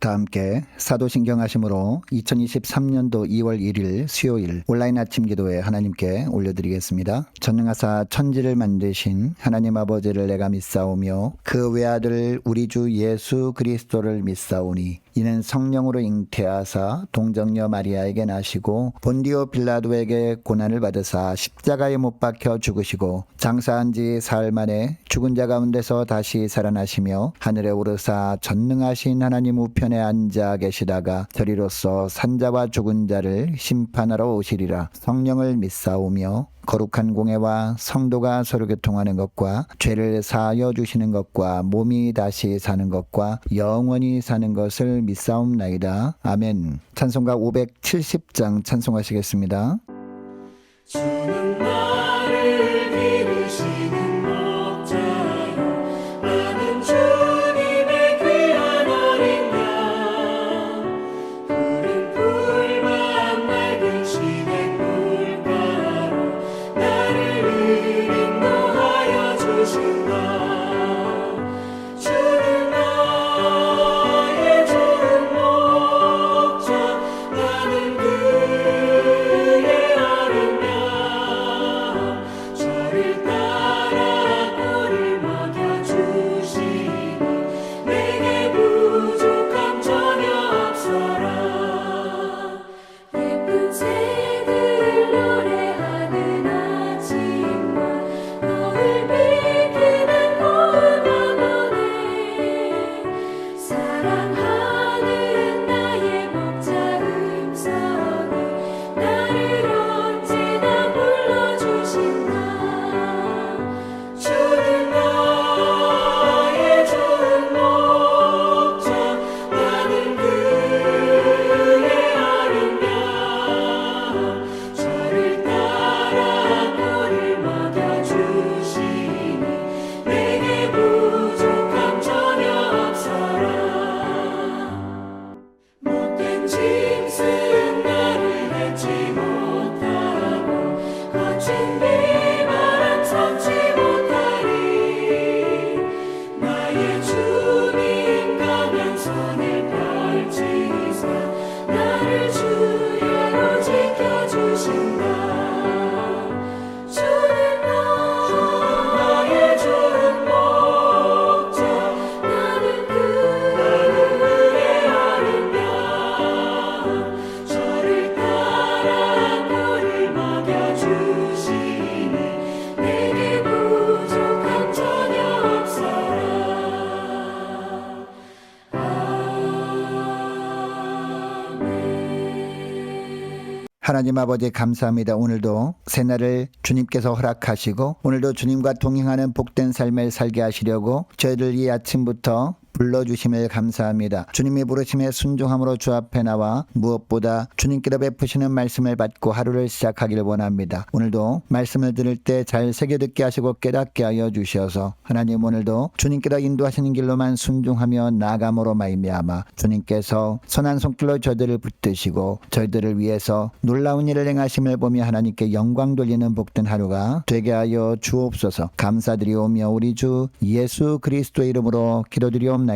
다 함께 사도신경 하심으로 2023년도 2월 1일 수요일 온라인 아침 기도에 하나님께 올려드리겠습니다. 전능하사 천지를 만드신 하나님 아버지를 내가 믿사오며 그 외아들 우리 주 예수 그리스도를 믿사오니 이는 성령으로 잉태하사 동정녀 마리아에게 나시고 본디오 빌라도에게 고난을 받으사 십자가에 못 박혀 죽으시고 장사한 지 사흘 만에 죽은 자 가운데서 다시 살아나시며 하늘에 오르사 전능하신 하나님 우편에 앉아 계시다가 저리로서 산자와 죽은 자를 심판하러 오시리라. 성령을 믿사오며 거룩한 공회와 성도가 서로 교통하는 것과 죄를 사하여 주시는 것과 몸이 다시 사는 것과 영원히 사는 것을 믿사옵나이다. 아멘. 찬송가 570장 찬송하시겠습니다. 주는 나를 기르시는 목자요 나는 주님의 귀한 어린 양 푸른 풀만 맑은 시냇 물가로 나를 인도하여 주신다. 주는 나의 좋은 목자 나는 그의 어린 양 저를 따라 꼴을 먹여주시니 내게 부족함 전혀 없어라. 예쁜 새들 노래하는 아침과 노을 비키는 고운 학원에 사랑하는 나의 목자 음성이 나를 언제나 불러주신다. 주는 나의 좋은 목자 나는 그의 어린 양 저를 따라 꼴을 먹여주시니 내게 부족함 전혀 없어라. 못된 짐승 나를 맺지 못하고 거친 비바람 섞지 못하리. 나의 주님 강한 손을 펼치사 나를 주야로 지켜주신다. 주는 나의 좋은 목자 나는 그의 어린 양 저를 따라 꼴을 먹여주시니 내게 부족함 전혀 없어라. 아멘. 하나님 아버지 감사합니다. 오늘도 새날을 주님께서 허락하시고 오늘도 주님과 동행하는 복된 삶을 살게 하시려고 저희를 이 아침부터 불러주심을 감사합니다. 주님이 부르심에 순종함으로 주 앞에 나와 무엇보다 주님께로 베푸시는 말씀을 받고 하루를 시작하기를 원합니다. 오늘도 말씀을 들을 때 잘 새겨듣게 하시고 깨닫게 하여 주셔서 하나님 오늘도 주님께로 인도하시는 길로만 순종하며 나아감으로 말미암아 주님께서 선한 손길로 저희들을 붙드시고 저희들을 위해서 놀라운 일을 행하심을 보며 하나님께 영광 돌리는 복된 하루가 되게 하여 주옵소서. 감사드리오며 우리 주 예수 그리스도의 이름으로 기도드리옵나이다.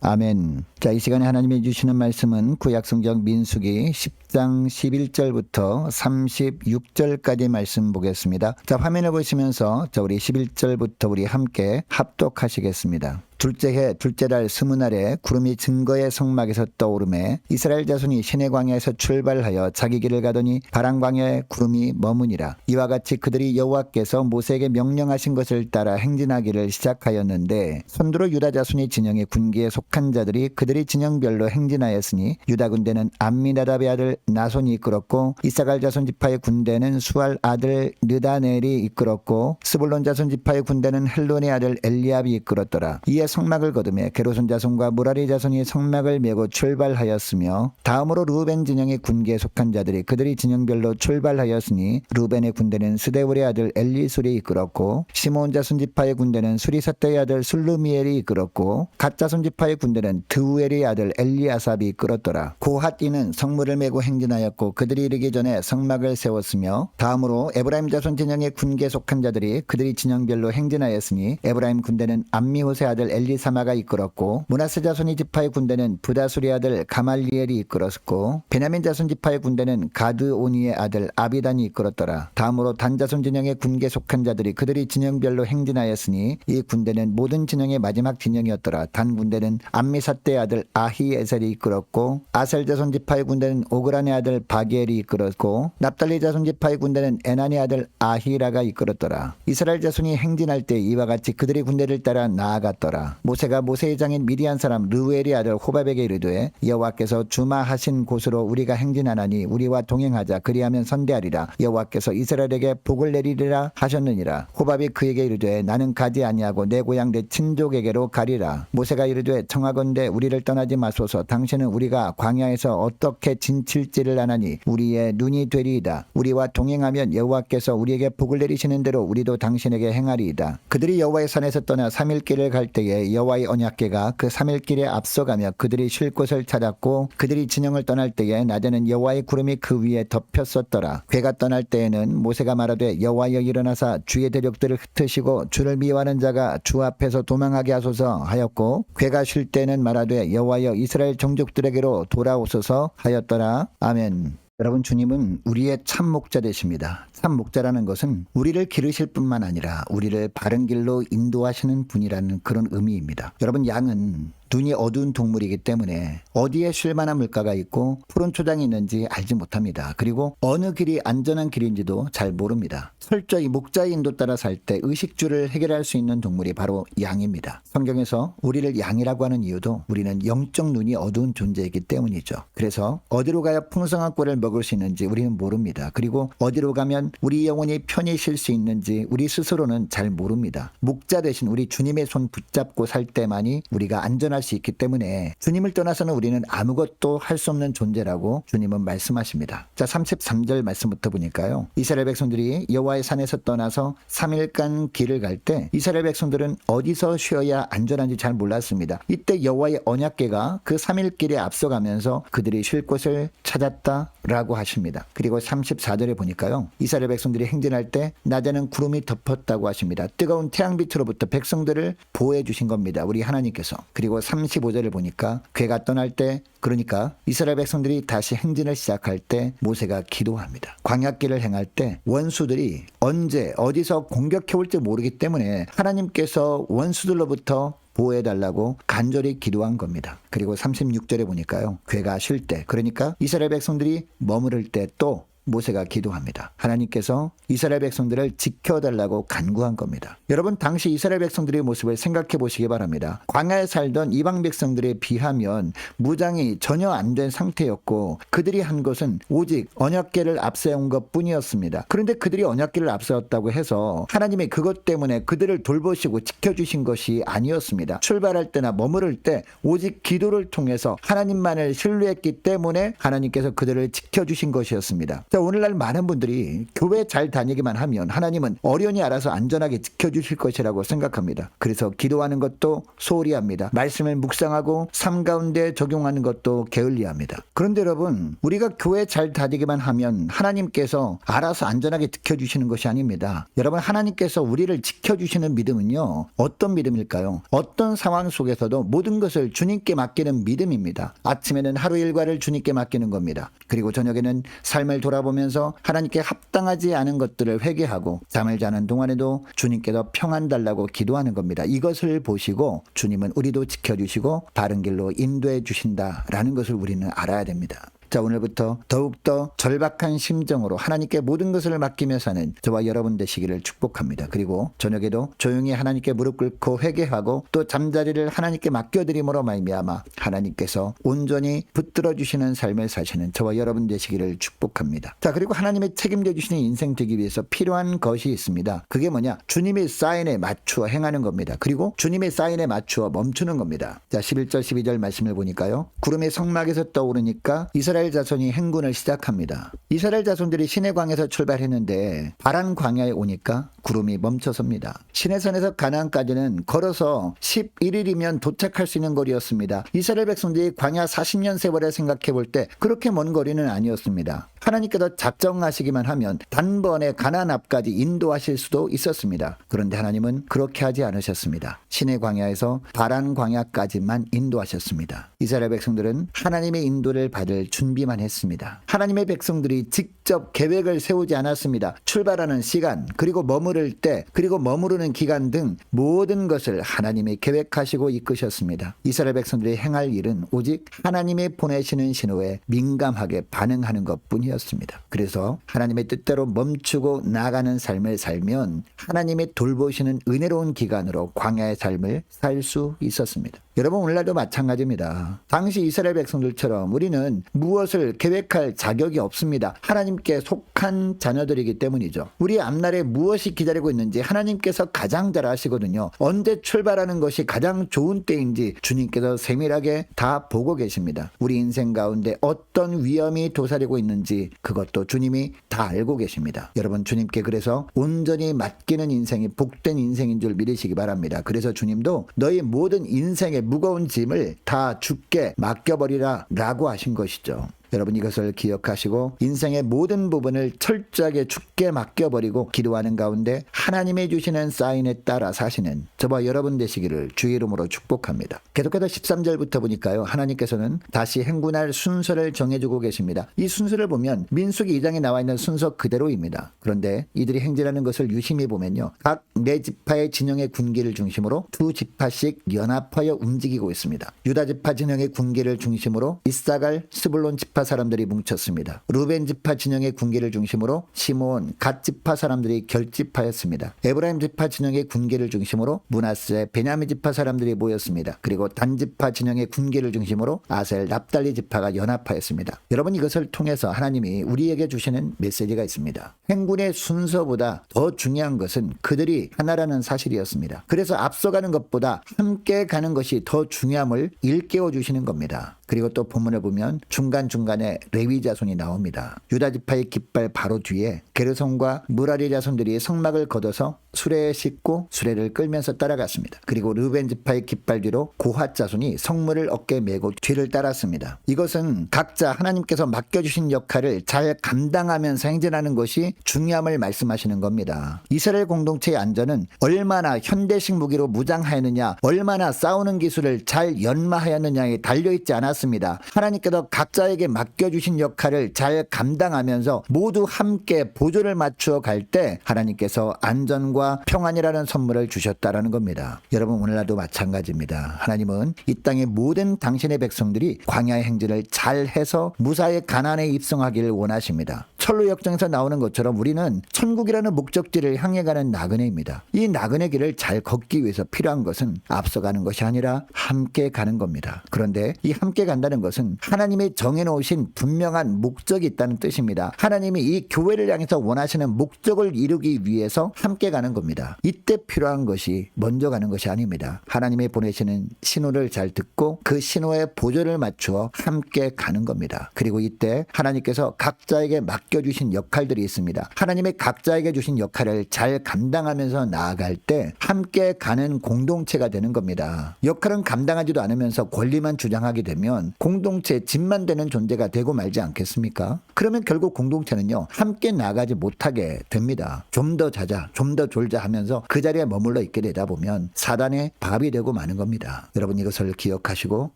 아멘. 자, 이 시간에 하나님이 주시는 말씀은 구약성경 민수기 10장 11절부터 36절까지 말씀 보겠습니다. 자, 화면을 보시면서 우리 11절부터 우리 함께 합독하시겠습니다. 둘째 해 둘째 달 스무날에 구름이 증거의 성막에서 떠오르매 이스라엘 자손이 시내 광야에서 출발하여 자기 길을 가더니 바람 광야에 구름이 머무니라. 이와 같이 그들이 여호와께서 모세에게 명령하신 것을 따라 행진하기를 시작하였는데 손두로 유다 자손이 진영의 군기에 속한 자들이 그들이 진영별로 행진하였으니 유다 군대는 암미나답의 아들 나손이 이끌었고 이사갈 자손 지파의 군대는 수알 아들 느다넬이 이끌었고 스불론 자손 지파의 군대는 헬론의 아들 엘리압이 이끌었더라. 이에 성막을 거두며 게르손 자손과 무라리 자손이 성막을 메고 출발하였으며 다음으로 루벤 진영의 군기에 속한 자들이 그들이 진영별로 출발하였으니 루벤의 군대는 스데울의 아들 엘리술이 이끌었고 시몬 자손 지파의 군대는 수리사떼의 아들 술루미엘이 이끌었고 갓 자손 지파의 군대는 드우엘의 아들 엘리아삽이 이끌었더라. 고핫이는 성물을 메고 행진하였고 그들이 이르기 전에 성막을 세웠으며 다음으로 에브라임 자손 진영의 군기에 속한 자들이 그들이 진영별로 행진하였으니 에브라임 군대는 암미호세 아들 엘리사마가 이끌었고, 므낫세 자손의 지파의 군대는 부다술의 아들 가말리엘이 이끌었고, 베냐민 자손 지파의 군대는 가드오니의 아들 아비단이 이끌었더라. 다음으로 단 자손 진영의 군계 속한 자들이 그들이 진영별로 행진하였으니 이 군대는 모든 진영의 마지막 진영이었더라. 단 군대는 암미사대의 아들 아히에셀이 이끌었고, 아셀 자손 지파의 군대는 오그란의 아들 바기엘이 이끌었고, 납달리 자손 지파의 군대는 에난의 아들 아히라가 이끌었더라. 이스라엘 자손이 행진할 때 이와 같이 그들의 군대를 따라 나아갔더라. 모세가 모세의 장인 미디안 사람 르우엘의 아들 호밥에게 이르되 여호와께서 주마하신 곳으로 우리가 행진하나니 우리와 동행하자. 그리하면 선대하리라. 여호와께서 이스라엘에게 복을 내리리라 하셨느니라. 호밥이 그에게 이르되 나는 가지 아니하고 내 고향 내 친족에게로 가리라. 모세가 이르되 청하건대 우리를 떠나지 마소서. 당신은 우리가 광야에서 어떻게 진칠지를 아나니 우리의 눈이 되리이다. 우리와 동행하면 여호와께서 우리에게 복을 내리시는 대로 우리도 당신에게 행하리이다. 그들이 여호와의 산에서 떠나 3일 길을 갈 때에 여호와의 언약궤가 그 3일 길에 앞서가며 그들이 쉴 곳을 찾았고, 그들이 진영을 떠날 때에 낮에는 여호와의 구름이 그 위에 덮였었더라. 궤가 떠날 때에는 모세가 말하되 여호와여 일어나사 주의 대적들을 흩으시고 주를 미워하는 자가 주 앞에서 도망하게 하소서 하였고, 궤가 쉴 때는 말하되 여호와여 이스라엘 종족들에게로 돌아오소서 하였더라. 아멘. 여러분, 주님은 우리의 참 목자 되십니다. 참 목자라는 것은 우리를 기르실 뿐만 아니라 우리를 바른 길로 인도하시는 분이라는 그런 의미입니다. 여러분, 양은 눈이 어두운 동물이기 때문에 어디에 쉴 만한 물가가 있고 푸른 초장이 있는지 알지 못합니다. 그리고 어느 길이 안전한 길인지도 잘 모릅니다. 철저히 목자의 인도 따라 살 때 의식주를 해결할 수 있는 동물이 바로 양입니다. 성경에서 우리를 양이라고 하는 이유도 우리는 영적 눈이 어두운 존재이기 때문이죠. 그래서 어디로 가야 풍성한 꼴을 먹을 수 있는지 우리는 모릅니다. 그리고 어디로 가면 우리 영혼이 편히 쉴 수 있는지 우리 스스로는 잘 모릅니다. 목자 대신 우리 주님의 손 붙잡고 살 때만이 우리가 안전할 수 있기 때문에 주님을 떠나서는 우리는 아무것도 할 수 없는 존재라고 주님은 말씀하십니다. 자, 33절 말씀부터 보니까요. 이스라엘 백성들이 여호와의 산에서 떠나서 3일간 길을 갈 때 이스라엘 백성들은 어디서 쉬어야 안전한지 잘 몰랐습니다. 이때 여호와의 언약궤가 그 3일 길에 앞서가면서 그들이 쉴 곳을 찾았다라고 하십니다. 그리고 34절에 보니까요. 이스라엘 백성들이 행진할 때 낮에는 구름이 덮었다고 하십니다. 뜨거운 태양빛으로부터 백성들을 보호해 주신 겁니다. 우리 하나님께서. 그리고 35절을 보니까 궤가 떠날 때, 그러니까 이스라엘 백성들이 다시 행진을 시작할 때 모세가 기도합니다. 광야길을 행할 때 원수들이 언제 어디서 공격해 올지 모르기 때문에 하나님께서 원수들로부터 보호해달라고 간절히 기도한 겁니다. 그리고 36절에 보니까요. 궤가 쉴 때, 그러니까 이스라엘 백성들이 머무를 때 또 모세가 기도합니다. 하나님께서 이스라엘 백성들을 지켜달라고 간구한 겁니다. 여러분, 당시 이스라엘 백성들의 모습을 생각해 보시기 바랍니다. 광야에 살던 이방 백성들에 비하면 무장이 전혀 안 된 상태였고 그들이 한 것은 오직 언약궤를 앞세운 것뿐이었습니다. 그런데 그들이 언약궤를 앞세웠다고 해서 하나님이 그것 때문에 그들을 돌보시고 지켜주신 것이 아니었습니다. 출발할 때나 머무를 때 오직 기도를 통해서 하나님만을 신뢰했기 때문에 하나님께서 그들을 지켜주신 것이었습니다. 자, 오늘날 많은 분들이 교회 잘 다니기만 하면 하나님은 어련히 알아서 안전하게 지켜주실 것이라고 생각합니다. 그래서 기도하는 것도 소홀히 합니다. 말씀을 묵상하고 삶 가운데 적용하는 것도 게을리합니다. 그런데 여러분, 우리가 교회 잘 다니기만 하면 하나님께서 알아서 안전하게 지켜주시는 것이 아닙니다. 여러분, 하나님께서 우리를 지켜주시는 믿음은요, 어떤 믿음일까요? 어떤 상황 속에서도 모든 것을 주님께 맡기는 믿음입니다. 아침에는 하루 일과를 주님께 맡기는 겁니다. 그리고 저녁에는 삶을 돌아보면서 하나님께 합당하지 않은 것들을 회개하고 잠을 자는 동안에도 주님께서 평안 달라고 기도하는 겁니다. 이것을 보시고 주님은 우리도 지켜주시고 바른 길로 인도해 주신다라는 것을 우리는 알아야 됩니다. 자, 오늘부터 더욱더 절박한 심정으로 하나님께 모든 것을 맡기며 사는 저와 여러분 되시기를 축복합니다. 그리고 저녁에도 조용히 하나님께 무릎 꿇고 회개하고 또 잠자리를 하나님께 맡겨드림으로 말미암아 하나님께서 온전히 붙들어 주시는 삶을 사시는 저와 여러분 되시기를 축복합니다. 자, 그리고 하나님의 책임져 주시는 인생 되기 위해서 필요한 것이 있습니다. 그게 뭐냐? 주님의 사인에 맞추어 행하는 겁니다. 그리고 주님의 사인에 맞추어 멈추는 겁니다. 자, 11절 12절 말씀을 보니까요. 구름의 성막에서 떠오르니까 이스라엘 자손이 행군을 시작합니다. 이스라엘 자손들이 시내광에서 출발했는데 바란 광야에 오니까 구름이 멈춰섭니다. 시내산에서 가나안까지는 걸어서 11일이면 도착할 수 있는 거리였습니다. 이스라엘 백성들이 광야 40년 세월에 생각해 볼 때 그렇게 먼 거리는 아니었습니다. 하나님께서 작정하시기만 하면 단번에 가나안 앞까지 인도하실 수도 있었습니다. 그런데 하나님은 그렇게 하지 않으셨습니다. 시내 광야에서 바란 광야까지만 인도하셨습니다. 이스라엘 백성들은 하나님의 인도를 받을 준비만 했습니다. 하나님의 백성들이 직접 계획을 세우지 않았습니다. 출발하는 시간, 그리고 머무를 때, 그리고 머무르는 기간 등 모든 것을 하나님이 계획하시고 이끄셨습니다. 이스라엘 백성들이 행할 일은 오직 하나님이 보내시는 신호에 민감하게 반응하는 것뿐이었습니다. 그래서 하나님의 뜻대로 멈추고 나가는 삶을 살면 하나님이 돌보시는 은혜로운 기간으로 광야의 삶을 살 수 있었습니다. 여러분, 오늘날도 마찬가지입니다. 당시 이스라엘 백성들처럼 우리는 무엇을 계획할 자격이 없습니다. 하나님께 속한 자녀들이기 때문이죠. 우리 앞날에 무엇이 기다리고 있는지 하나님께서 가장 잘 아시거든요. 언제 출발하는 것이 가장 좋은 때인지 주님께서 세밀하게 다 보고 계십니다. 우리 인생 가운데 어떤 위험이 도사리고 있는지 그것도 주님이 다 알고 계십니다. 여러분, 주님께 그래서 온전히 맡기는 인생이 복된 인생인 줄 믿으시기 바랍니다. 그래서 주님도 너희 모든 인생의 무거운 짐을 다 주께 맡겨버리라 라고 하신 것이죠. 여러분, 이것을 기억하시고 인생의 모든 부분을 철저하게 주께 맡겨버리고 기도하는 가운데 하나님이 주시는 사인에 따라 사시는 저와 여러분 되시기를 주의 이름으로 축복합니다. 계속해서 13절부터 보니까요, 하나님께서는 다시 행군할 순서를 정해주고 계십니다. 이 순서를 보면 민수기 2장에 나와 있는 순서 그대로입니다. 그런데 이들이 행진하는 것을 유심히 보면요, 각 네 지파의 진영의 군기를 중심으로 두 지파씩 연합하여 움직이고 있습니다. 유다 지파 진영의 군기를 중심으로 이사갈, 스불론 지파 사람들이 뭉쳤습니다. 루벤 지파 진영의 군기를 중심으로 시므온, 갓 지파 사람들이 결집하였습니다. 에브라임 지파 진영의 군기를 중심으로 므낫세, 베냐민 지파 사람들이 모였습니다. 그리고 단 지파 진영의 군기를 중심으로 아셀, 납달리 지파가 연합하였습니다. 여러분, 이것을 통해서 하나님이 우리에게 주시는 메시지가 있습니다. 행군의 순서보다 더 중요한 것은 그들이 하나라는 사실이었습니다. 그래서 앞서가는 것보다 함께 가는 것이 더 중요함을 일깨워 주시는 겁니다. 그리고 또 본문을 보면 중간중간에 레위 자손이 나옵니다. 유다 지파의 깃발 바로 뒤에 게르손과 무라리 자손들이 성막을 걷어서 수레에 싣고 수레를 끌면서 따라갔습니다. 그리고 르벤 지파의 깃발 뒤로 고핫 자손이 성물을 어깨에 메고 뒤를 따랐습니다. 이것은 각자 하나님께서 맡겨주신 역할을 잘 감당하면서 행진하는 것이 중요함을 말씀하시는 겁니다. 이스라엘 공동체의 안전은 얼마나 현대식 무기로 무장하였느냐, 얼마나 싸우는 기술을 잘 연마하였느냐에 달려있지 않았습니다. 하나님께서 각자에게 맡겨주신 역할을 잘 감당하면서 모두 함께 보조를 맞추어 갈 때 하나님께서 안전과 평안이라는 선물을 주셨다라는 겁니다. 여러분, 오늘날도 마찬가지입니다. 하나님은 이 땅의 모든 당신의 백성들이 광야의 행진을 잘 해서 무사히 가나안에 입성하기를 원하십니다. 철로 역정에서 나오는 것처럼 우리는 천국이라는 목적지를 향해 가는 나그네입니다. 이 나그네 길을 잘 걷기 위해서 필요한 것은 앞서가는 것이 아니라 함께 가는 겁니다. 그런데 이 함께 간다는 것은 하나님이 정해놓으신 분명한 목적이 있다는 뜻입니다. 하나님이 이 교회를 향해서 원하시는 목적을 이루기 위해서 함께 가는 겁니다. 이때 필요한 것이 먼저 가는 것이 아닙니다. 하나님이 보내시는 신호를 잘 듣고 그 신호에 보조를 맞추어 함께 가는 겁니다. 그리고 이때 하나님께서 각자에게 맡겨주신 역할들이 있습니다. 하나님의 각자에게 주신 역할을 잘 감당하면서 나아갈 때 함께 가는 공동체가 되는 겁니다. 역할은 감당하지도 않으면서 권리만 주장하게 되면 공동체 짐만 되는 존재가 되고 말지 않겠습니까? 그러면 결국 공동체는요, 함께 나가지 못하게 됩니다. 좀 더 자자, 좀 더 졸자 하면서 그 자리에 머물러 있게 되다 보면 사단의 밥이 되고 마는 겁니다. 여러분, 이것을 기억하시고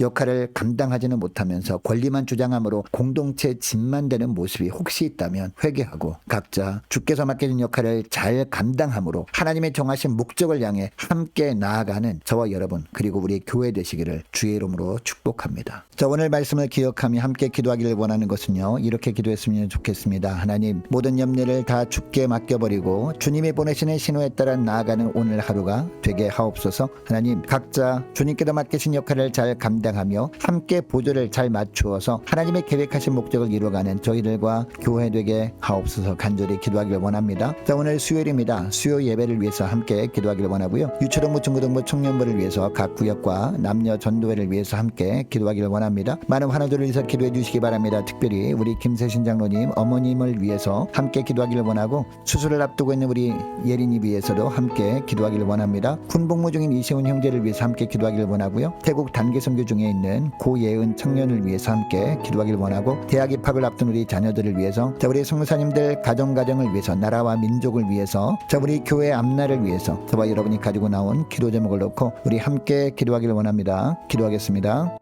역할을 감당하지는 못하면서 권리만 주장함으로 공동체 짐만 되는 모습이 혹시 있다면 회개하고 각자 주께서 맡겨진 역할을 잘 감당함으로 하나님의 정하신 목적을 향해 함께 나아가는 저와 여러분, 그리고 우리 교회 되시기를 주의 이름으로 축복합니다. 자, 오늘 말씀을 기억하며 함께 기도하기를 원하는 것은요, 이렇게 기도했으면 좋겠습니다. 하나님, 모든 염려를 다 주께 맡겨버리고 주님이 보내시는 신호에 따라 나아가는 오늘 하루가 되게 하옵소서. 하나님, 각자 주님께서 맡기신 역할을 잘 감당하며 함께 보조를 잘 맞추어서 하나님의 계획하신 목적을 이루어가는 저희들과 교회 되게 하옵소서 간절히 기도하기를 원합니다. 자, 오늘 수요일입니다. 수요 예배를 위해서 함께 기도하기를 원하고요. 유초등부, 중고등부, 청년부를 위해서 각 구역과 남녀 전도회를 위해서 함께 기도하기를 원합니다. 많은 환우들을 위해서 기도해 주시기 바랍니다. 특별히 우리 김세신 장로님 어머님을 위해서 함께 기도하기를 원하고, 수술을 앞두고 있는 우리 예린이 위해서도 함께 기도하기를 원합니다. 군복무 중인 이세훈 형제를 위해서 함께 기도하기를 원하고요. 태국 단기 선교 중에 있는 고예은 청년을 위해서 함께 기도하기를 원하고, 대학 입학을 앞둔 우리 자녀들을 위해서, 자, 우리 성사님들 가정을 위해서, 나라와 민족을 위해서, 자, 우리 교회 앞날을 위해서 저와 여러분이 가지고 나온 기도 제목을 놓고 우리 함께 기도하기를 원합니다. 기도하겠습니다.